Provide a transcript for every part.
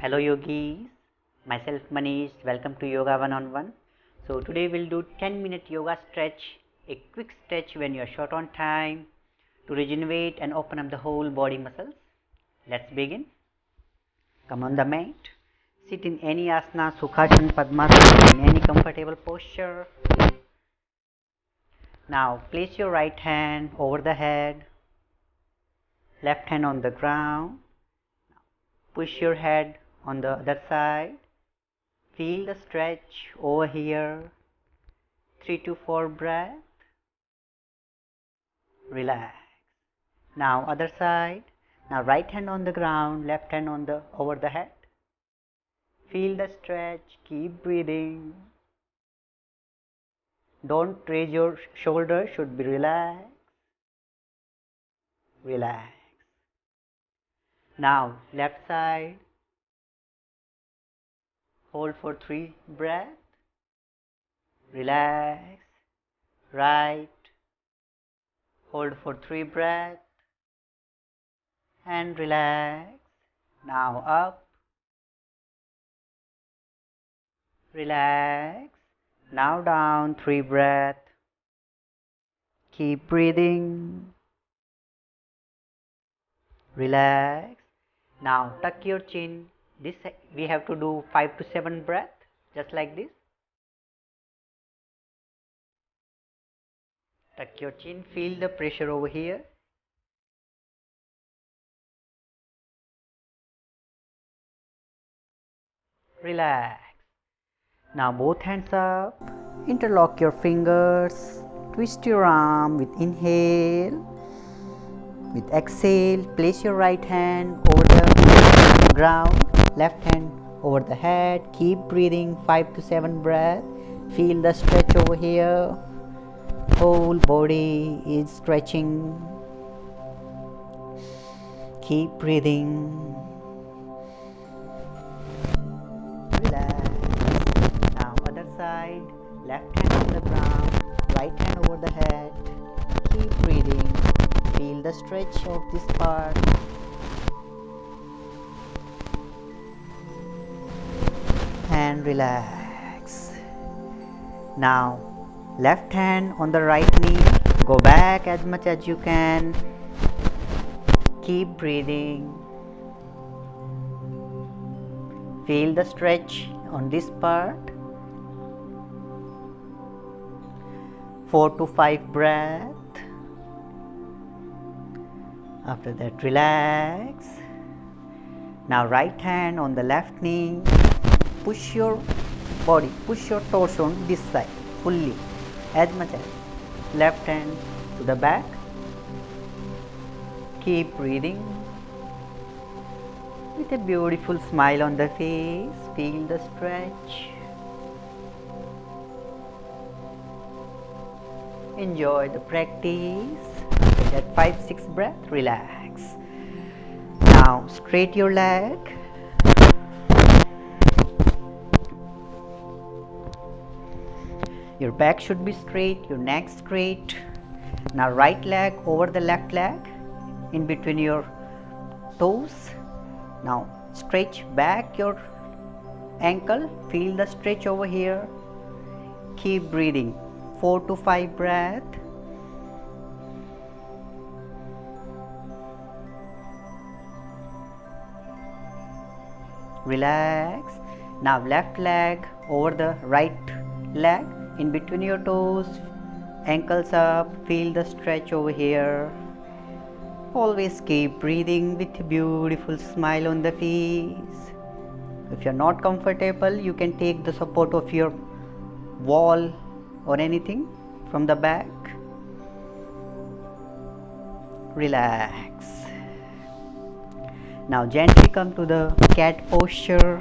Hello yogis, myself Manish, welcome to Yoga One-on-One. So today we'll do 10-minute yoga stretch, a quick stretch when you're short on time to regenerate and open up the whole body muscles. Let's begin. Come on the mat, sit in any asana, Sukhasana, Padmasana, in any comfortable posture. Now place your right hand over the head, left hand on the ground, push your head on the other side. Feel the stretch over here. 3 to 4 breath. Relax. Now other side. Now right hand on the ground, left hand on the over the head. Feel the stretch. Keep breathing. Don't raise your shoulders. Should be relaxed. Relax. Now left side. Hold for 3 breaths. Relax. Right. Hold for 3 breaths. And relax. Now up. Relax. Now down, 3 breaths. Keep breathing. Relax. Now tuck your chin. This we have to do 5 to 7 breaths, just like this. Tuck your chin. Feel the pressure over here. Relax. Now both hands up. Interlock your fingers. Twist your arm with inhale. With exhale, place your right hand over the ground, left hand over the head. Keep breathing 5 to 7 breaths. Feel the stretch over here. Whole body is stretching. Keep breathing. Relax. Now other side, left hand on the ground, right hand over the head. Keep breathing. Feel the stretch of this part. And relax. Now left hand on the right knee. Go back as much as you can. Keep breathing. Feel the stretch on this part. 4 to 5 breaths. After that, relax. Now right hand on the left knee. Push your body, push your torso on this side fully, as much as. Left hand to the back. Keep breathing. With a beautiful smile on the face, feel the stretch. Enjoy the practice. After that 5-6 breath, relax. Now straight your leg. Your back should be straight, your neck straight. Now right leg over the left leg, in between your toes. Now stretch back your ankle, feel the stretch over here. Keep breathing, 4 to 5 breaths. Relax. Now left leg over the right leg, in between your toes, ankles up, feel the stretch over here. Always keep breathing with a beautiful smile on the face. If you're not comfortable, you can take the support of your wall or anything from the back. Relax. Now gently come to the cat posture.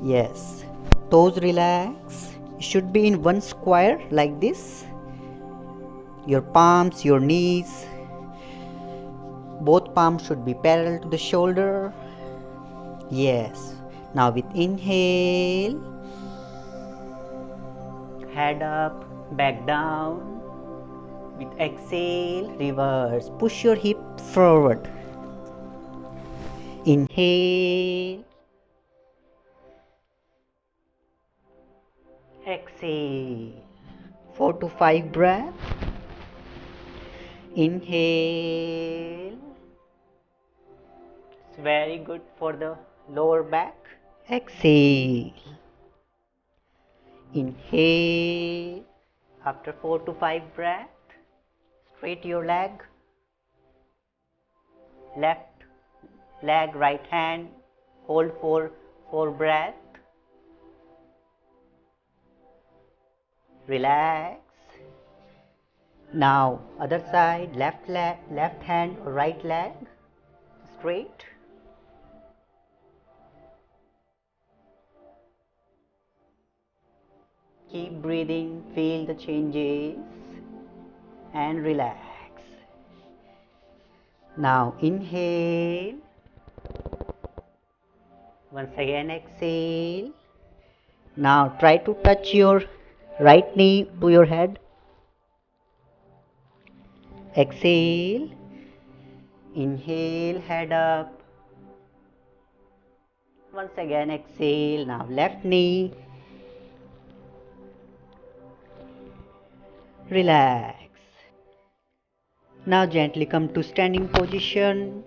Yes, toes relax. It should be in one square like this. Your palms, your knees, both palms should be parallel to the shoulder. Yes. Now with inhale, head up, back down. With exhale, reverse. Push your hip forward. Inhale, exhale. 4 to 5 breaths. Inhale. It's very good for the lower back. Exhale. Inhale. After 4 to 5 breaths, straight your leg. Left leg, right hand. Hold for 4 breaths. Relax. Now other side, left leg, left hand or right leg, straight. Keep breathing, feel the changes and relax. Now inhale. Once again exhale. Now try to touch your right knee to your head. Exhale. Inhale, head up. Once again exhale. Now left knee. Relax. Now gently come to standing position.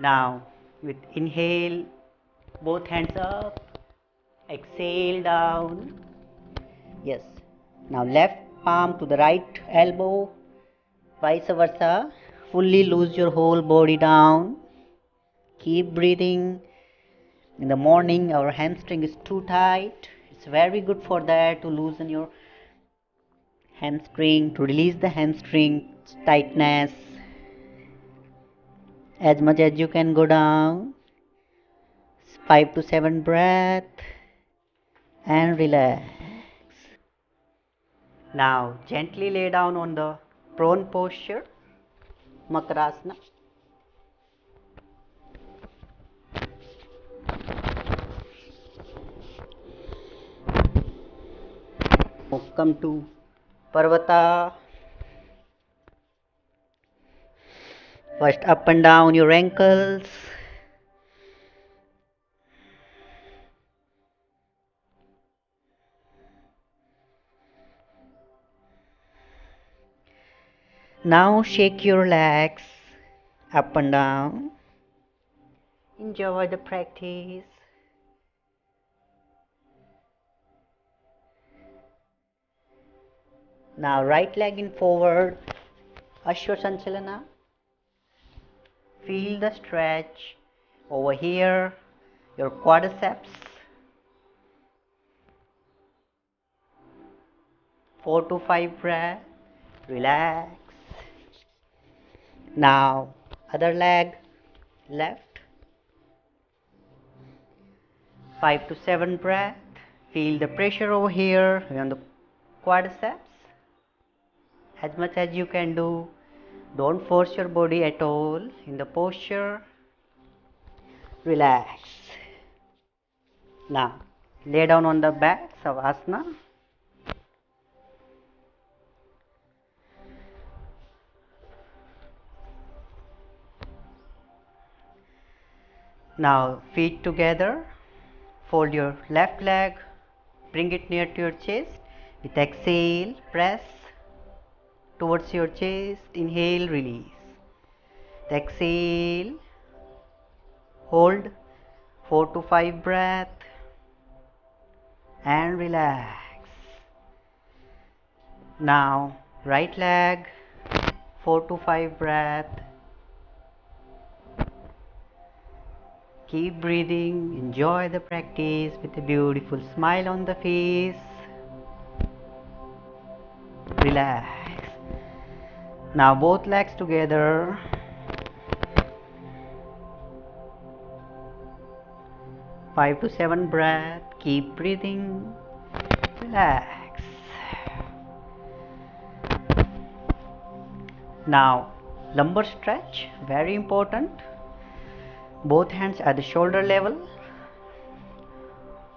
Now with inhale, both hands up. Exhale down. Yes. Now left palm to the right elbow. Vice versa. Fully lose your whole body down. Keep breathing. In the morning our hamstring is too tight. It's very good for that to loosen your hamstring, to release the hamstring tightness. As much as you can go down. 5 to 7 breath and relax. Now gently lay down on the prone posture, Makarasana. Come to Parvata. First up and down your ankles. Now shake your legs up and down. Enjoy the practice. Now right leg in forward, Ashwa Sanchalana. Feel the stretch over here, your quadriceps. 4 to 5 breaths. Relax. Now other leg, left. 5 to 7 breaths. Feel the pressure over here on the quadriceps. As much as you can do. Don't force your body at all in the posture. Relax. Now lay down on the back, Savasana. Now feet together. Fold your left leg. Bring it near to your chest. With exhale, press towards your chest. Inhale, release. Exhale. Hold 4 to 5 breaths and relax. Now right leg, 4 to 5 breaths. Keep breathing, enjoy the practice with a beautiful smile on the face. Relax. Now both legs together. Five to 7 breaths. Keep breathing. Relax. Now lumbar stretch, very important. Both hands at the shoulder level.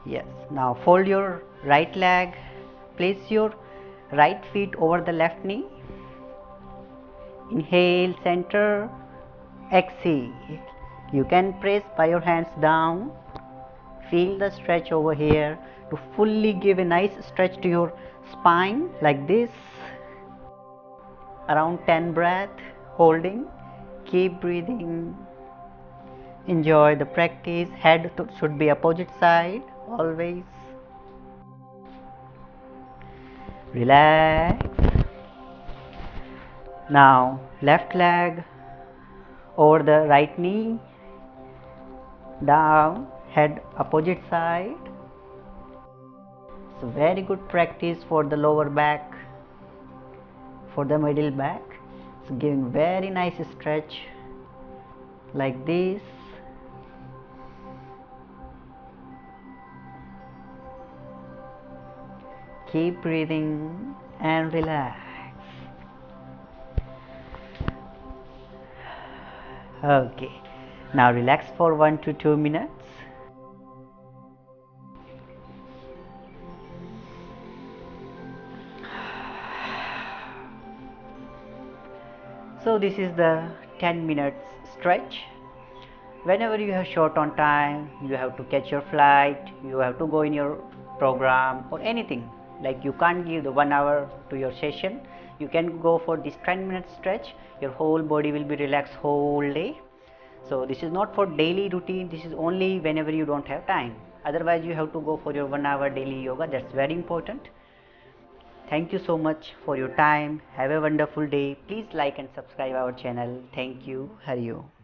Yes. Now fold your right leg. Place your right feet over the left knee. Inhale, center, exhale. You can press by your hands down. Feel the stretch over here to fully give a nice stretch to your spine like this. Around 10 breath holding. Keep breathing. Enjoy the practice. Head should be opposite side always. Relax. Now left leg over the right knee, down, head opposite side. So very good practice for the lower back, for the middle back. So giving very nice stretch like this. Keep breathing and relax. Okay, now relax for 1 to 2 minutes. So this is the 10 minutes stretch. Whenever you have short on time, you have to catch your flight, you have to go in your program or anything, like you can't give the 1 hour to your session, you can go for this 10 minute stretch. Your whole body will be relaxed whole day. So this is not for daily routine, this is only whenever you don't have time. Otherwise you have to go for your 1 hour daily yoga. That's very important. Thank you so much for your time. Have a wonderful day. Please like and subscribe our channel. Thank you. Hari Om.